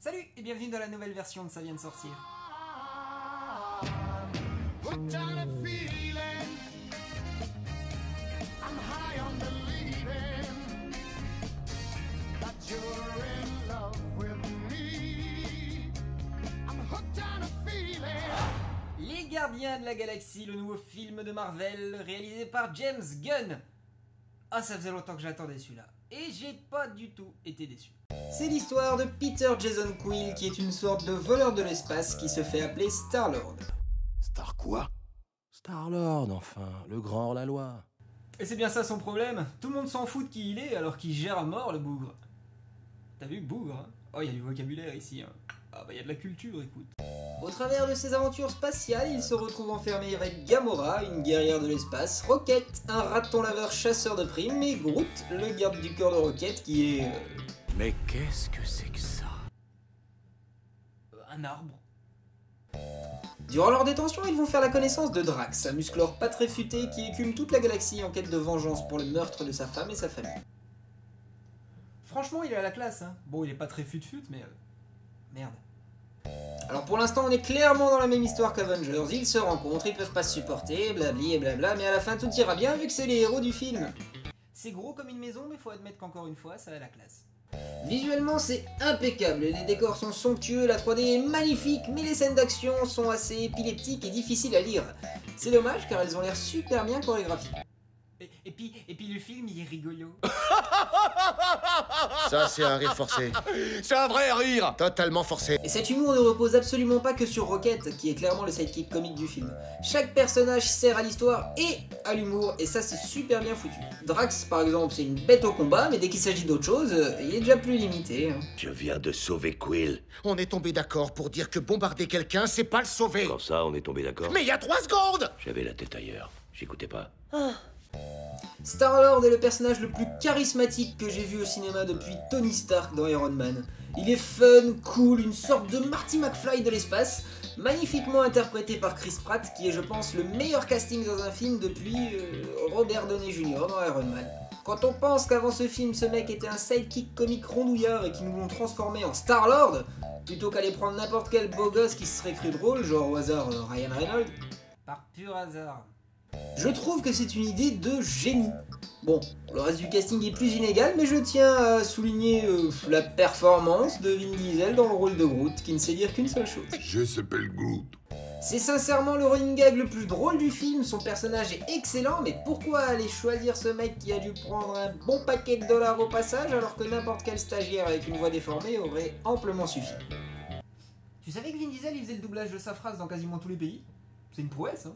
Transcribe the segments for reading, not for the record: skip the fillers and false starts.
Salut et bienvenue dans la nouvelle version de Ça vient de sortir. Les Gardiens de la Galaxie, le nouveau film de Marvel réalisé par James Gunn. Ah, ça faisait longtemps que j'attendais celui-là. Et j'ai pas du tout été déçu. C'est l'histoire de Peter Jason Quill qui est une sorte de voleur de l'espace qui se fait appeler Star-Lord. Star quoi? Star-Lord, enfin, le grand hors-la-loi. Et c'est bien ça son problème, tout le monde s'en fout de qui il est alors qu'il gère à mort le bougre. T'as vu bougre hein? Oh, il y a du vocabulaire ici. Hein. Ah bah il y a de la culture, écoute. Au travers de ses aventures spatiales, il se retrouve enfermé avec Gamora, une guerrière de l'espace, Rocket, un raton laveur chasseur de primes, et Groot, le garde du corps de Rocket qui est... Mais qu'est-ce que c'est que ça? Un arbre. Durant leur détention, ils vont faire la connaissance de Drax, un musclore pas très futé qui écume toute la galaxie en quête de vengeance pour le meurtre de sa femme et sa famille. Franchement, il est à la classe, hein. Bon, il est pas très fut-fut, mais... Merde. Alors pour l'instant, on est clairement dans la même histoire qu'Avengers, ils se rencontrent, ils peuvent pas se supporter, blabli et blabla, mais à la fin tout ira bien vu que c'est les héros du film. C'est gros comme une maison, mais faut admettre qu'encore une fois, ça a la classe. Visuellement, c'est impeccable, les décors sont somptueux, la 3D est magnifique, mais les scènes d'action sont assez épileptiques et difficiles à lire. C'est dommage car elles ont l'air super bien chorégraphiées. Et puis le film, il est rigolo. Ça, c'est un rire forcé. C'est un vrai rire! Totalement forcé. Et cet humour ne repose absolument pas que sur Rocket, qui est clairement le sidekick comique du film. Chaque personnage sert à l'histoire et à l'humour, et ça c'est super bien foutu. Drax par exemple, c'est une bête au combat, mais dès qu'il s'agit d'autre chose, il est déjà plus limité. Hein. Je viens de sauver Quill. On est tombé d'accord pour dire que bombarder quelqu'un, c'est pas le sauver. Quand ça, on est tombé d'accord? Mais il y a 3 secondes. J'avais la tête ailleurs. J'écoutais pas. Star-Lord est le personnage le plus charismatique que j'ai vu au cinéma depuis Tony Stark dans Iron Man. Il est fun, cool, une sorte de Marty McFly de l'espace, magnifiquement interprété par Chris Pratt, qui est je pense le meilleur casting dans un film depuis Robert Downey Jr. dans Iron Man. Quand on pense qu'avant ce film, ce mec était un sidekick comique rondouillard et qu'ils nous l'ont transformé en Star-Lord, plutôt qu'aller prendre n'importe quel beau gosse qui se serait cru drôle, genre au hasard Ryan Reynolds. Par pur hasard. Je trouve que c'est une idée de génie. Bon, le reste du casting est plus inégal, mais je tiens à souligner la performance de Vin Diesel dans le rôle de Groot, qui ne sait dire qu'une seule chose. Je s'appelle Groot. C'est sincèrement le running gag le plus drôle du film, son personnage est excellent, mais pourquoi aller choisir ce mec qui a dû prendre un bon paquet de dollars au passage, alors que n'importe quel stagiaire avec une voix déformée aurait amplement suffi. Tu savais que Vin Diesel, il faisait le doublage de sa phrase dans quasiment tous les pays? C'est une prouesse, hein.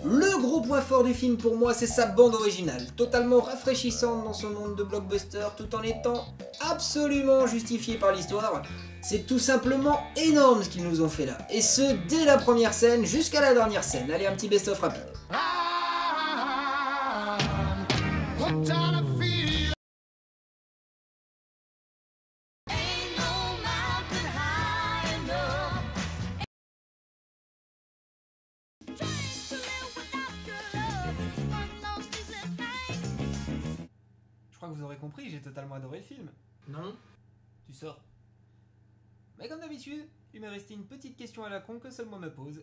Le gros point fort du film pour moi, c'est sa bande originale, totalement rafraîchissante dans ce monde de blockbuster tout en étant absolument justifiée par l'histoire. C'est tout simplement énorme ce qu'ils nous ont fait là, et ce dès la première scène jusqu'à la dernière scène. Allez, un petit best-of rapide. Je crois que vous aurez compris, j'ai totalement adoré le film. Non. Tu sors. Mais comme d'habitude, il m'est resté une petite question à la con que seul moi me pose.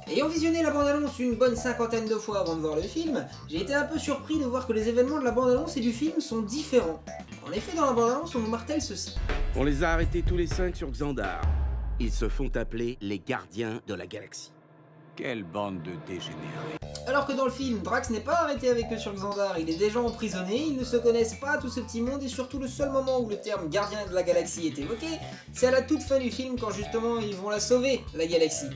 Ayant visionné la bande-annonce une bonne 50aine de fois avant de voir le film, j'ai été un peu surpris de voir que les événements de la bande-annonce et du film sont différents. En effet, dans la bande-annonce, on nous martèle ceci. On les a arrêtés tous les 5 sur Xandar. Ils se font appeler les Gardiens de la Galaxie. Quelle bande de dégénérés. Alors que dans le film, Drax n'est pas arrêté avec eux sur Xandar, il est déjà emprisonné, ils ne se connaissent pas tout ce petit monde et surtout le seul moment où le terme gardien de la galaxie est évoqué, c'est à la toute fin du film quand justement ils vont la sauver, la galaxie.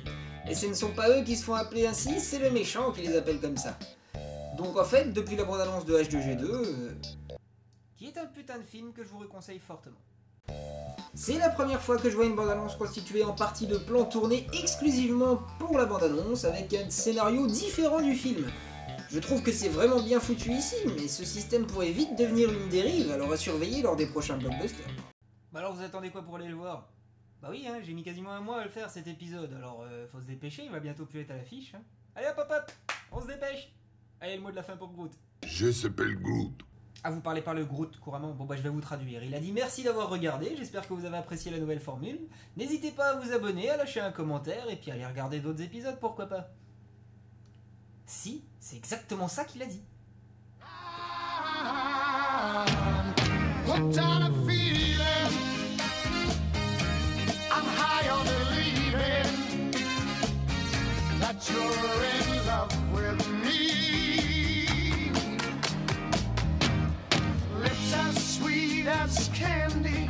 Et ce ne sont pas eux qui se font appeler ainsi, c'est le méchant qui les appelle comme ça. Donc en fait, depuis la bande-annonce de H2G2, Qui est un putain de film que je vous conseille fortement. c'est la première fois que je vois une bande-annonce constituée en partie de plans tournés exclusivement pour la bande-annonce, avec un scénario différent du film. Je trouve que c'est vraiment bien foutu ici, mais ce système pourrait vite devenir une dérive, alors à surveiller lors des prochains blockbusters. Bah alors vous attendez quoi pour aller le voir? Bah oui, hein, j'ai mis quasiment un mois à le faire cet épisode, alors faut se dépêcher, il va bientôt plus être à l'affiche. Hein. Allez hop hop hop, on se dépêche. Allez, le mot de la fin pour Groot. Je s'appelle Groot. Ah, vous parlez pas le Groot couramment? Bon bah je vais vous traduire. Il a dit merci d'avoir regardé, j'espère que vous avez apprécié la nouvelle formule. N'hésitez pas à vous abonner, à lâcher un commentaire et puis à aller regarder d'autres épisodes, pourquoi pas. Si, c'est exactement ça qu'il a dit. Hooked on a feeling, I'm high on believing that you're in love with me. Lips as sweet as candy,